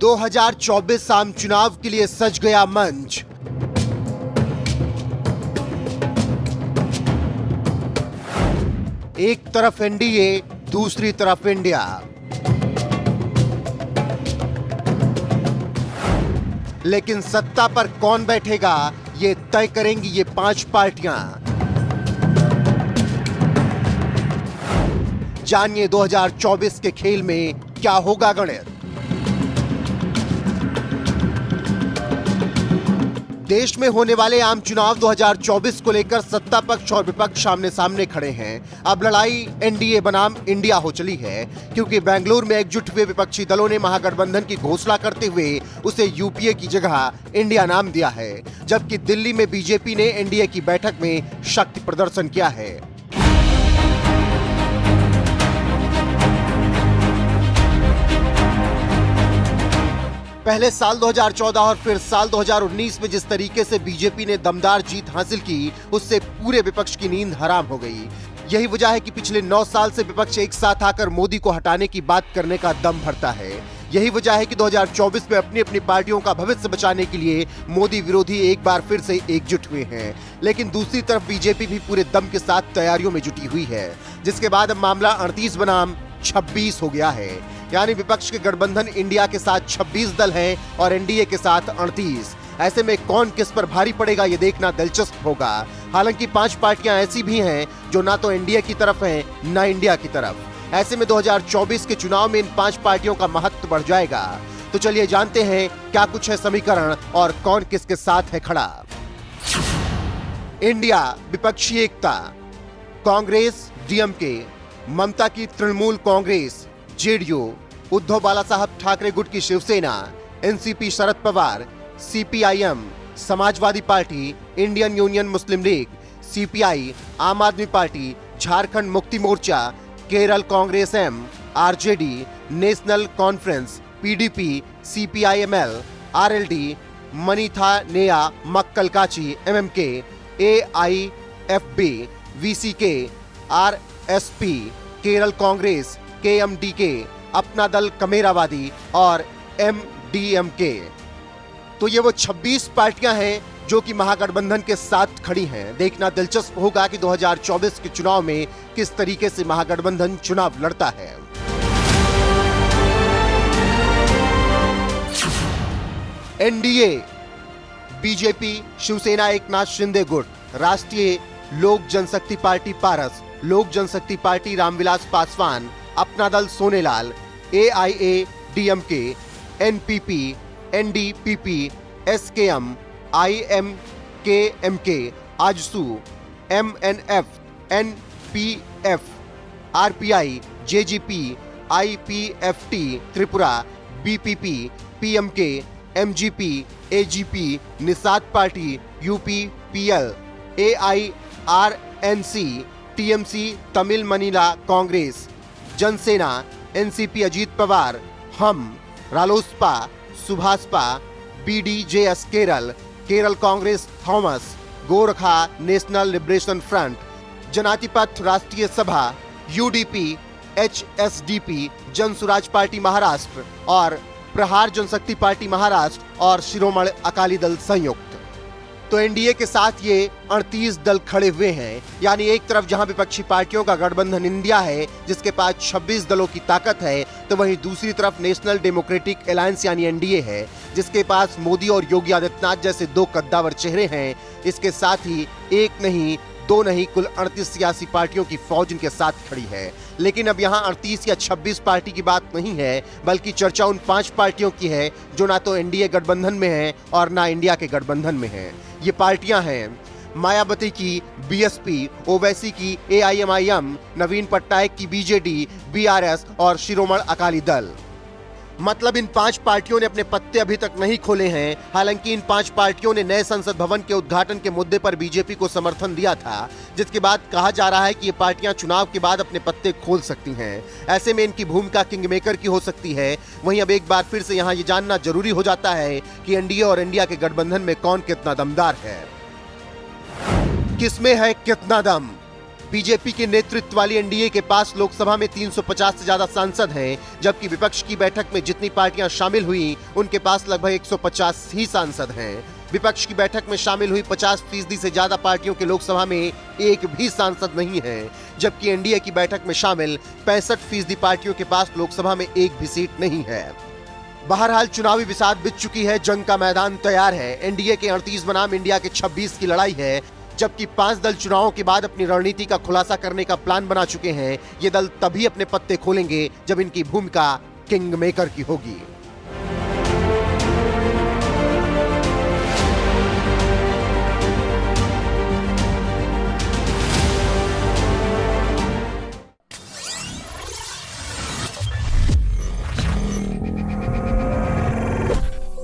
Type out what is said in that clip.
2024 आम चुनाव के लिए सज गया मंच। एक तरफ एनडीए, दूसरी तरफ इंडिया। लेकिन सत्ता पर कौन बैठेगा, ये तय करेंगी ये 5 पार्टियां। जानिए 2024 के खेल में क्या होगा गणित। देश में होने वाले आम चुनाव 2024 को लेकर सत्ता पक्ष और विपक्ष आमने सामने खड़े हैं। अब लड़ाई एनडीए बनाम इंडिया हो चली है, क्योंकि बेंगलुरु में एकजुट हुए विपक्षी दलों ने महागठबंधन की घोषणा करते हुए उसे यूपीए की जगह इंडिया नाम दिया है, जबकि दिल्ली में बीजेपी ने एनडीए की बैठक में शक्ति प्रदर्शन किया है। पहले साल 2014 और फिर साल 2019 में जिस तरीके से बीजेपी ने दमदार जीत हासिल की, उससे पूरे विपक्ष की नींद हराम हो गई। यही वजह है कि पिछले 9 साल से विपक्ष एक साथ आकर मोदी को हटाने की बात करने का दम भरता है। यही वजह है कि 2024 में अपनी अपनी पार्टियों का भविष्य बचाने के लिए मोदी विरोधी एक बार फिर से एकजुट हुए हैं। लेकिन दूसरी तरफ बीजेपी भी पूरे दम के साथ तैयारियों में जुटी हुई है, जिसके बाद अब मामला 38 बनाम 26 हो गया है। यानी विपक्ष के गठबंधन इंडिया के साथ 26 दल हैं और एनडीए के साथ 38। ऐसे में कौन किस पर भारी पड़ेगा, ये देखना दिलचस्प होगा। हालांकि 5 पार्टियां ऐसी भी हैं जो ना तो एनडीए की तरफ हैं, ना इंडिया की तरफ। ऐसे में 2024 के चुनाव में इन 5 पार्टियों का महत्व बढ़ जाएगा। तो चलिए जानते हैं क्या कुछ है समीकरण और कौन किसके साथ है खड़ा। इंडिया विपक्षी एकता। कांग्रेस डीएमके, ममता की तृणमूल कांग्रेस, जेडीयू, उद्धव बालासाहब ठाकरे गुट की Shiv Sena, NCP Sharad Pawar, CPIM, Samajwadi Party, Indian Union Muslim League, CPI, Aam Aadmi Party, Jharkhand Mukti Morcha, Kerala Congress M, RJD, National Conference, PDP, CPIML, RLD, Manithaneya Makkal Katchi, MMK, AIFB, VCK, RSP, Kerala Congress, KMDK, Apna Dal कमेरावादी और एमडीएमके। तो ये वो 26 पार्टियां हैं जो कि महागठबंधन के साथ खड़ी हैं। देखना दिलचस्प होगा कि 2024 के चुनाव में किस तरीके से महागठबंधन चुनाव लड़ता है। एनडीए, बीजेपी, शिवसेना एकनाथ शिंदे गुट, राष्ट्रीय लोक जनशक्ति पार्टी पारस, लोक जनशक्ति party Ramvilas Paswan, Apna Dal Sonelal, AIADMK, NPP, NDPP, SKM, IMKMK, AJSU, MNF, NPF, RPI, JJP, IPFT Tripura, BPP, PMK, MGP, AGP, Nishad Party, UPPL, AIRNC, TMC Tamil Maanila Congress, Janasena, NCP Ajit Pawar, HAM, Ralospa, Subhaspa, BDJS Kerala, Kerala Congress Thomas, Gorkha National Liberation Front, Janathipathiya Rashtriya Sabha, UDP, HSDP, Jansuraj Party Maharashtra और प्रहार जनशक्ति पार्टी महाराष्ट्र और शिरोमणि अकाली दल संयुक्त। तो एनडीए के साथ ये 38 दल खड़े हुए हैं। यानी एक तरफ जहां विपक्षी पार्टियों का गठबंधन इंडिया है, जिसके पास 26 दलों की ताकत है, तो वहीं दूसरी तरफ नेशनल डेमोक्रेटिक अलायंस यानी एनडीए है, जिसके पास मोदी और योगी आदित्यनाथ जैसे 2 कद्दावर चेहरे हैं। इसके साथ ही एक नहीं, 2 नहीं, कुल 38 सियासी पार्टियों की फौज इनके साथ खड़ी है। लेकिन अब यहाँ 38 या 26 पार्टी की बात नहीं है, बल्कि चर्चा उन 5 पार्टियों की है जो ना तो एनडीए गठबंधन में है और ना इंडिया के गठबंधन में है। ये पार्टियां हैं मायावती की बीएसपी, ओवैसी की एआईएमआईएम, नवीन पटनायक की बीजेडी, बीआरएस और शिरोमणि अकाली दल। मतलब इन 5 पार्टियों ने अपने पत्ते अभी तक नहीं खोले हैं। हालांकि इन 5 पार्टियों ने नए संसद भवन के उद्घाटन के मुद्दे पर बीजेपी को समर्थन दिया था, जिसके बाद कहा जा रहा है कि ये पार्टियां चुनाव के बाद अपने पत्ते खोल सकती हैं। ऐसे में इनकी भूमिका किंगमेकर की हो सकती है। वहीं अब एक बार फिर से यहाँ ये जानना जरूरी हो जाता है कि एनडीए और इंडिया के गठबंधन में कौन कितना दमदार है, किसमें है कितना दम। बीजेपी के नेतृत्व वाली एनडीए के पास लोकसभा में 350 से ज्यादा सांसद हैं, जबकि विपक्ष की बैठक में जितनी पार्टियां शामिल हुई उनके पास लगभग 150 ही सांसद हैं। विपक्ष की बैठक में शामिल हुई 50% से ज्यादा पार्टियों के लोकसभा में एक भी सांसद नहीं है, जबकि एनडीए की बैठक में शामिल 65% पार्टियों के पास लोकसभा में एक भी सीट नहीं है। बहरहाल चुनावी बिसात बिछ चुकी है, जंग का मैदान तैयार है। एनडीए के 38 बनाम इंडिया के 26 की लड़ाई है, जबकि 5 दल चुनावों के बाद अपनी रणनीति का खुलासा करने का प्लान बना चुके हैं। ये दल तभी अपने पत्ते खोलेंगे जब इनकी भूमिका किंग मेकर की होगी।